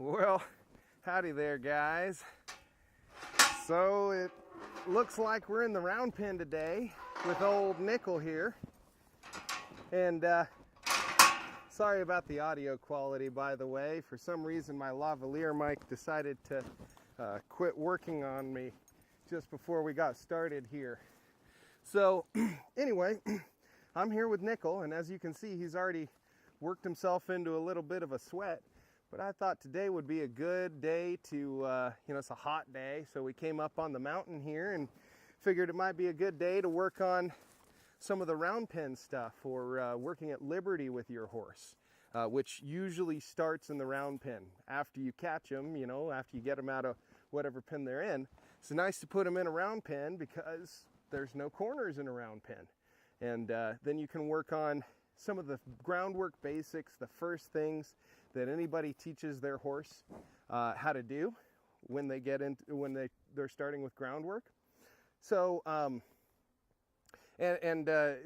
Well, howdy there, guys. So it looks like we're in the round pen today with old Nickle here. And sorry about the audio quality, by the way. For some reason, my lavalier mic decided to quit working on me just before we got started here. So anyway, I'm here with Nickle, and as you can see, he's already worked himself into a little bit of a sweat. But I thought today would be a good day to, it's a hot day, so we came up on the mountain here and figured it might be a good day to work on some of the round pen stuff, or working at liberty with your horse, which usually starts in the round pen. After you catch them, after you get them out of whatever pen they're in, it's nice to put them in a round pen because there's no corners in a round pen. And then you can work on some of the groundwork basics, the first things that anybody teaches their horse how to do when they get into they're starting with groundwork. So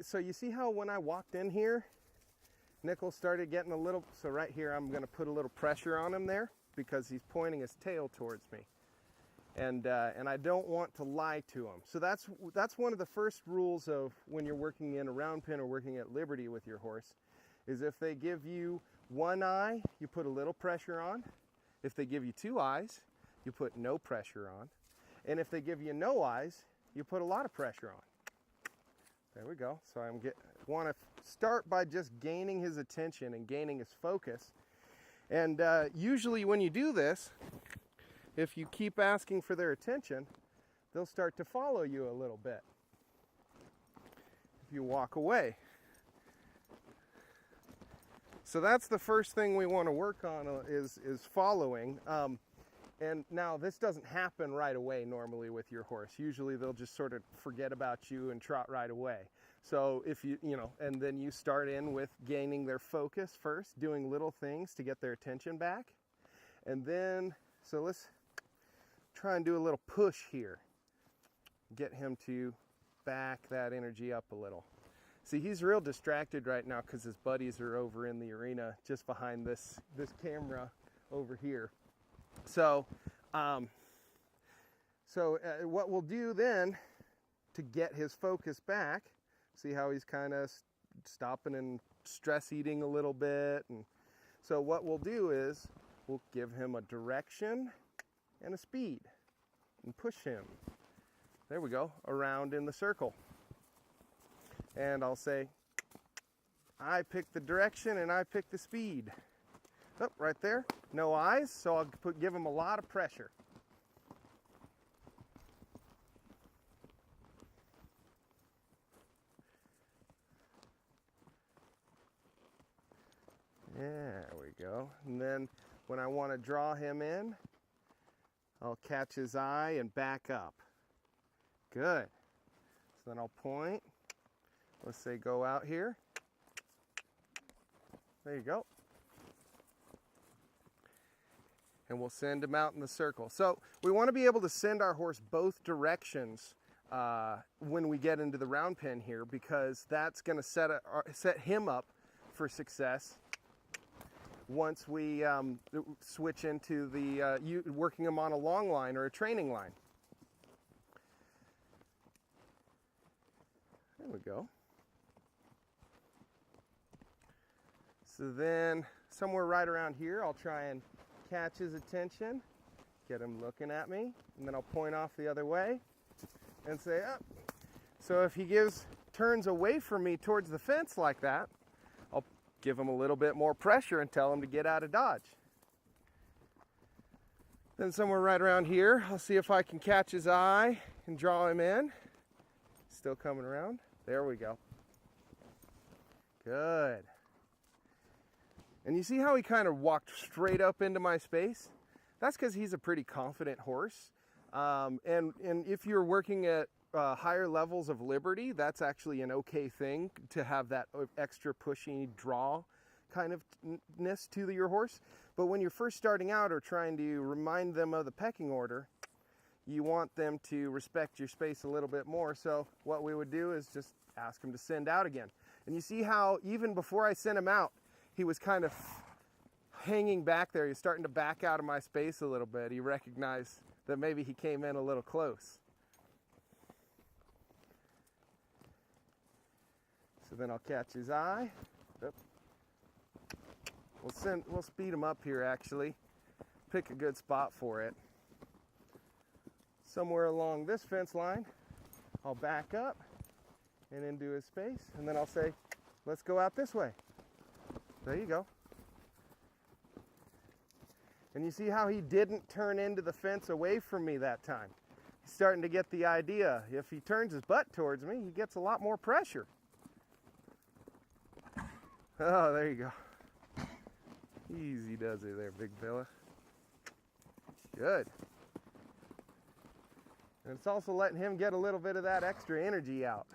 so you see how when I walked in here, Nickle started getting a little. So right here, I'm going to put a little pressure on him there because he's pointing his tail towards me, and I don't want to lie to him. So that's one of the first rules of when you're working in a round pen or working at liberty with your horse, is if they give you one eye, you put a little pressure on. If they give you two eyes, you put no pressure on. And if they give you no eyes, you put a lot of pressure on. There we go. So I want to start by just gaining his attention and gaining his focus. And usually when you do this, if you keep asking for their attention, they'll start to follow you a little bit. If you walk away. So that's the first thing we want to work on is following. And now this doesn't happen right away normally with your horse. Usually they'll just sort of forget about you and trot right away. So if and then you start in with gaining their focus first, doing little things to get their attention back. And then, so let's try and do a little push here. Get him to back that energy up a little. See, he's real distracted right now because his buddies are over in the arena just behind this camera over here. So, what we'll do then to get his focus back, see how he's kind of stopping and stress eating a little bit. And so what we'll do is we'll give him a direction and a speed and push him. There we go, around in the circle. And I'll say, I pick the direction and I pick the speed. Oh, right there, no eyes, so I'll give him a lot of pressure. There we go. And then when I want to draw him in, I'll catch his eye and back up. Good. So then I'll point. Let's say go out here. There you go. And we'll send him out in the circle. So we want to be able to send our horse both directions when we get into the round pen here, because that's going to set him up for success once we switch into the working him on a long line or a training line. There we go. So then somewhere right around here, I'll try and catch his attention, get him looking at me, and then I'll point off the other way and say, up. So if he turns away from me towards the fence like that, I'll give him a little bit more pressure and tell him to get out of dodge. Then somewhere right around here, I'll see if I can catch his eye and draw him in. Still coming around. There we go. Good. And you see how he kind of walked straight up into my space? That's because he's a pretty confident horse. And if you're working at higher levels of liberty, that's actually an okay thing to have that extra pushy draw kind of ness to your horse. But when you're first starting out or trying to remind them of the pecking order, you want them to respect your space a little bit more. So what we would do is just ask him to send out again. And you see how even before I sent him out, he was kind of hanging back there. He's starting to back out of my space a little bit. He recognized that maybe he came in a little close. So then I'll catch his eye. Oop. We'll speed him up here actually. Pick a good spot for it. Somewhere along this fence line, I'll back up and into his space, and then I'll say, let's go out this way. There you go. And you see how he didn't turn into the fence away from me that time. He's starting to get the idea. If he turns his butt towards me, he gets a lot more pressure. Oh, there you go. Easy does it there, big fella. Good. And it's also letting him get a little bit of that extra energy out.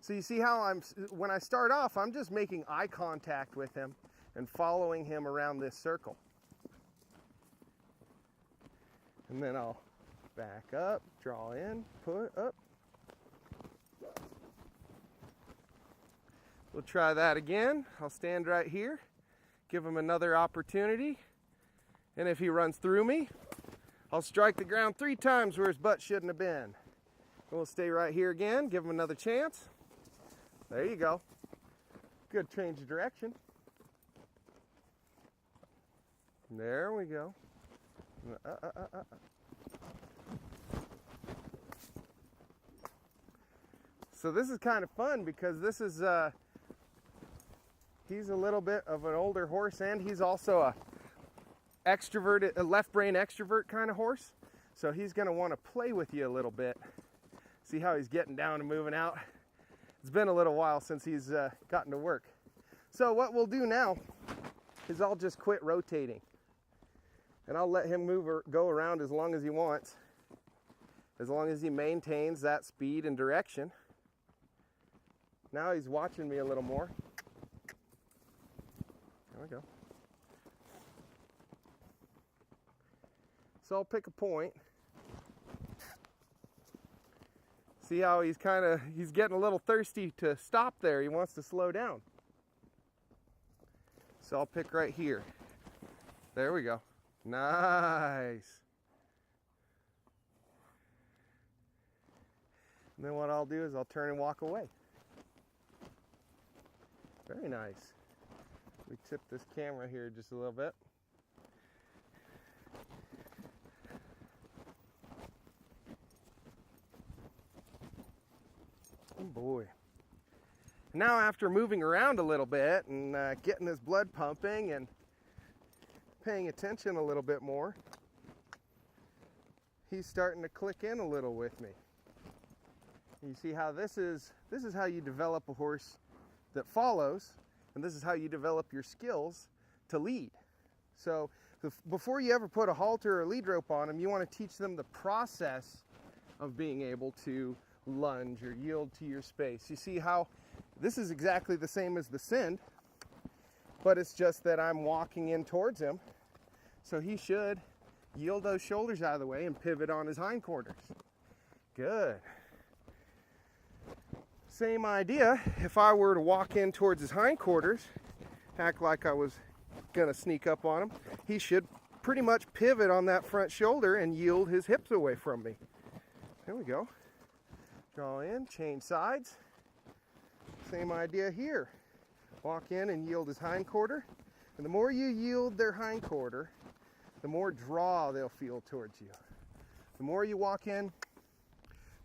So you see how when I start off, I'm just making eye contact with him and following him around this circle. And then I'll back up, draw in, put up. We'll try that again. I'll stand right here, give him another opportunity. And if he runs through me, I'll strike the ground 3 times where his butt shouldn't have been. And we'll stay right here again, give him another chance. There you go. Good change of direction. There we go. So this is kind of fun because this is, he's a little bit of an older horse, and he's also a left brain extrovert kind of horse. So he's going to want to play with you a little bit. See how he's getting down and moving out. It's been a little while since he's gotten to work. So what we'll do now is I'll just quit rotating. And I'll let him move or go around as long as he wants, as long as he maintains that speed and direction. Now he's watching me a little more. There we go. So I'll pick a point. See how he's getting a little thirsty to stop there. He wants to slow down. So I'll pick right here. There we go. Nice. And then what I'll do is I'll turn and walk away. Very nice. We tip this camera here just a little bit. Oh boy. Now after moving around a little bit and getting his blood pumping and paying attention a little bit more, he's starting to click in a little with me. You see how this is how you develop a horse that follows, and this is how you develop your skills to lead. So before you ever put a halter or lead rope on them, you want to teach them the process of being able to lunge or yield to your space. You see how this is exactly the same as the send, but it's just that I'm walking in towards him, so he should yield those shoulders out of the way and pivot on his hindquarters. Good. Same idea, if I were to walk in towards his hindquarters, act like I was gonna sneak up on him, he should pretty much pivot on that front shoulder and yield his hips away from me. There we go. Draw in, change sides. Same idea here. Walk in and yield his hindquarter. And the more you yield their hindquarter, the more draw they'll feel towards you. The more you walk in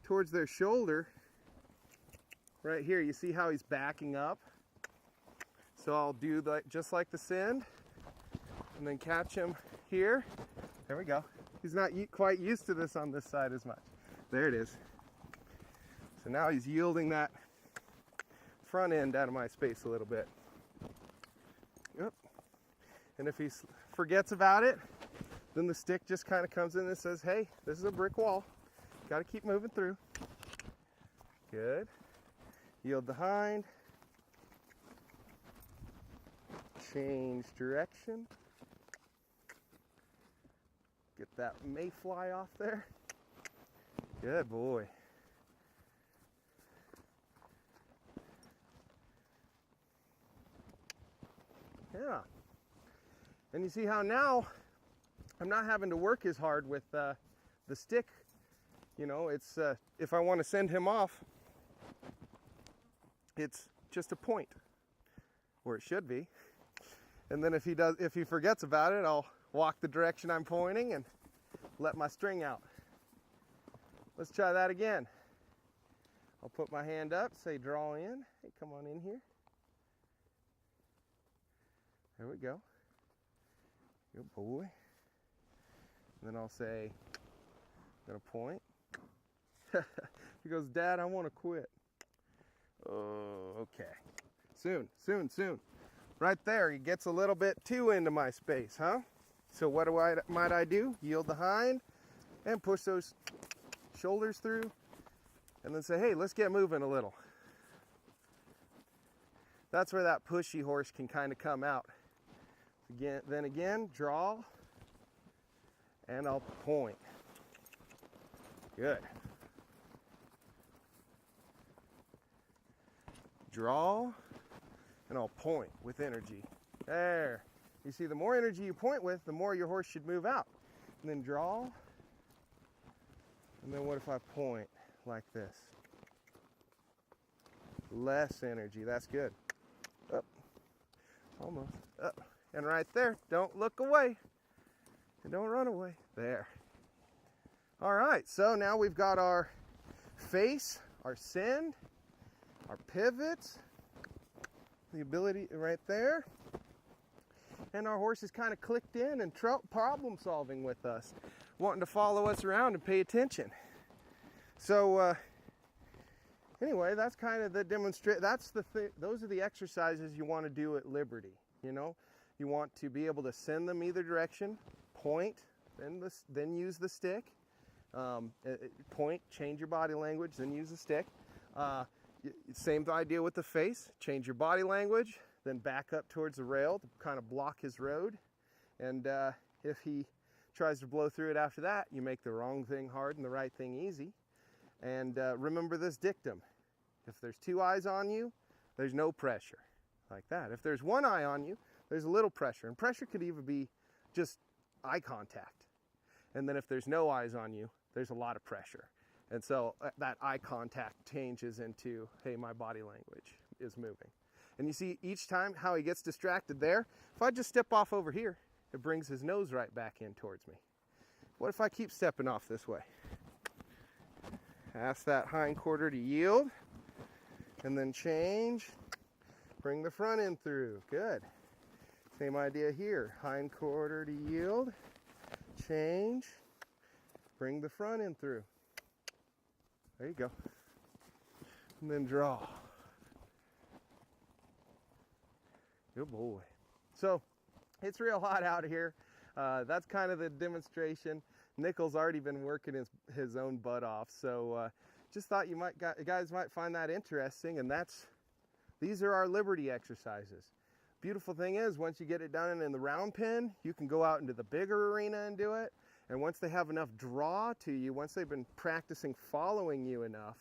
towards their shoulder, right here, you see how he's backing up? So I'll do just like the send, and then catch him here. There we go. He's not quite used to this on this side as much. There it is. So now he's yielding that front end out of my space a little bit. Yep. And if he forgets about it, then the stick just kind of comes in and says, hey, this is a brick wall. Got to keep moving through. Good. Yield the hind. Change direction. Get that mayfly off there. Good boy. Yeah. And you see how now I'm not having to work as hard with the stick. You know, it's if I want to send him off, it's just a point, or it should be. And then if he forgets about it, I'll walk the direction I'm pointing and let my string out. Let's try that again. I'll put my hand up, say draw in. Hey, come on in here. There we go. Good boy. And then I'll say, I'm gonna point. He goes, Dad, I want to quit. Oh, okay. Soon. Right there, he gets a little bit too into my space, huh? So what might I do? Yield the hind and push those shoulders through, and then say, hey, let's get moving a little. That's where that pushy horse can kind of come out. Then again, draw, and I'll point. Good. Draw, and I'll point with energy. There. You see, the more energy you point with, the more your horse should move out. And then draw, and then what if I point like this? Less energy. That's good. Up. Almost. Up. And right there, don't look away. And don't run away. There. All right, so now we've got our face, our send, our pivots, the ability right there. And our horse is kind of clicked in and problem solving with us, wanting to follow us around and pay attention. So anyway, that's kind of the demonstrate. Those are the exercises you want to do at Liberty. You know, you want to be able to send them either direction, point, then use the stick. Point, change your body language, then use the stick. Same idea with the face. Change your body language, then back up towards the rail to kind of block his road. And if he tries to blow through it after that, you make the wrong thing hard and the right thing easy. And remember this dictum. If there's two eyes on you, there's no pressure. Like that. If there's one eye on you, there's a little pressure. And pressure could even be just eye contact. And then if there's no eyes on you, there's a lot of pressure. And so that eye contact changes into, hey, my body language is moving. And you see each time how he gets distracted there. If I just step off over here, it brings his nose right back in towards me. What if I keep stepping off this way? Ask that hind quarter to yield, and then change. Bring the front end through. Good. Same idea here. Hind quarter to yield, change, bring the front end through. There you go. And then draw. Good boy. So it's real hot out here. That's kind of the demonstration. Nickle's already been working his own butt off. So just thought you guys might find that interesting. And these are our Liberty exercises. Beautiful thing is, once you get it done in the round pen, you can go out into the bigger arena and do it. And once they have enough draw to you, once they've been practicing following you enough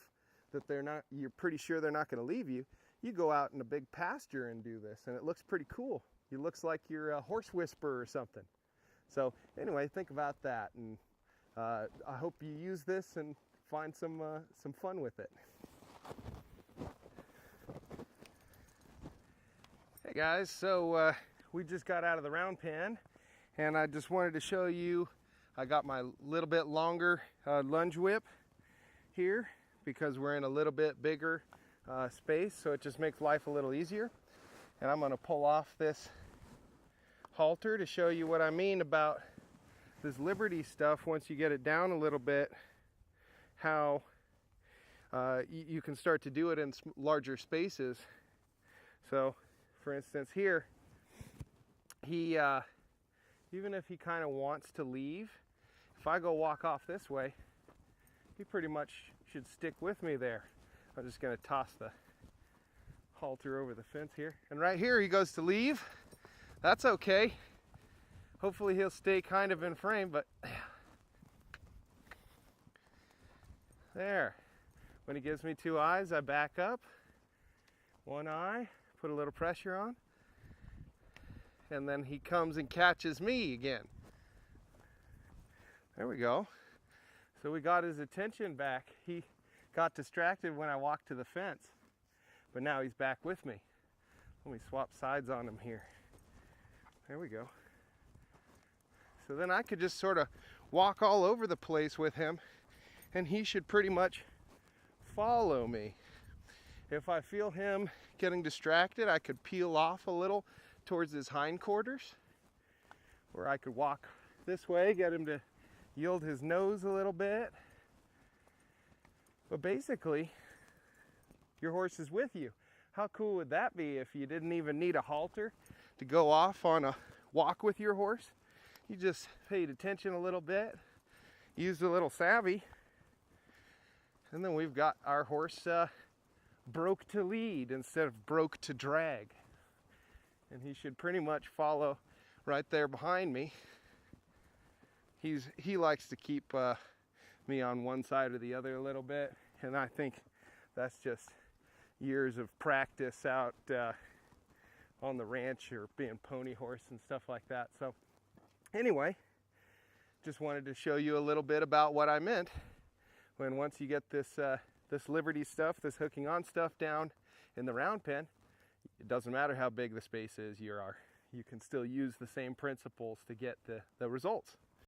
that you're pretty sure they're not going to leave you, you go out in a big pasture and do this, and it looks pretty cool. It looks like you're a horse whisperer or something. So anyway, think about that, and I hope you use this and find some fun with it. Hey guys, so we just got out of the round pen, and I just wanted to show you. I got my little bit longer lunge whip here because we're in a little bit bigger space, so it just makes life a little easier. And I'm going to pull off this halter to show you what I mean about this Liberty stuff. Once you get it down a little bit, how you can start to do it in larger spaces. So for instance here, he even if he kind of wants to leave, if I go walk off this way, he pretty much should stick with me there. I'm just going to toss the halter over the fence here. And right here he goes to leave. That's okay. Hopefully he'll stay kind of in frame, but there. When he gives me two eyes, I back up. One eye, put a little pressure on. and then he comes and catches me again. There we go. So we got his attention back. He got distracted when I walked to the fence, but now he's back with me. Let me swap sides on him here. There we go. So then I could just sort of walk all over the place with him, and he should pretty much follow me. If I feel him getting distracted, I could peel off a little towards his hindquarters, or I could walk this way, get him to yield his nose a little bit. But basically, your horse is with you. How cool would that be if you didn't even need a halter to go off on a walk with your horse? You just paid attention a little bit, used a little savvy, and then we've got our horse broke to lead instead of broke to drag. And he should pretty much follow right there behind me. He likes to keep me on one side or the other a little bit, and I think that's just years of practice out on the ranch or being pony horse and stuff like that. So anyway, just wanted to show you a little bit about what I meant when once you get this Liberty stuff, this hooking on stuff down in the round pen, it doesn't matter how big the space is you can still use the same principles to get the results.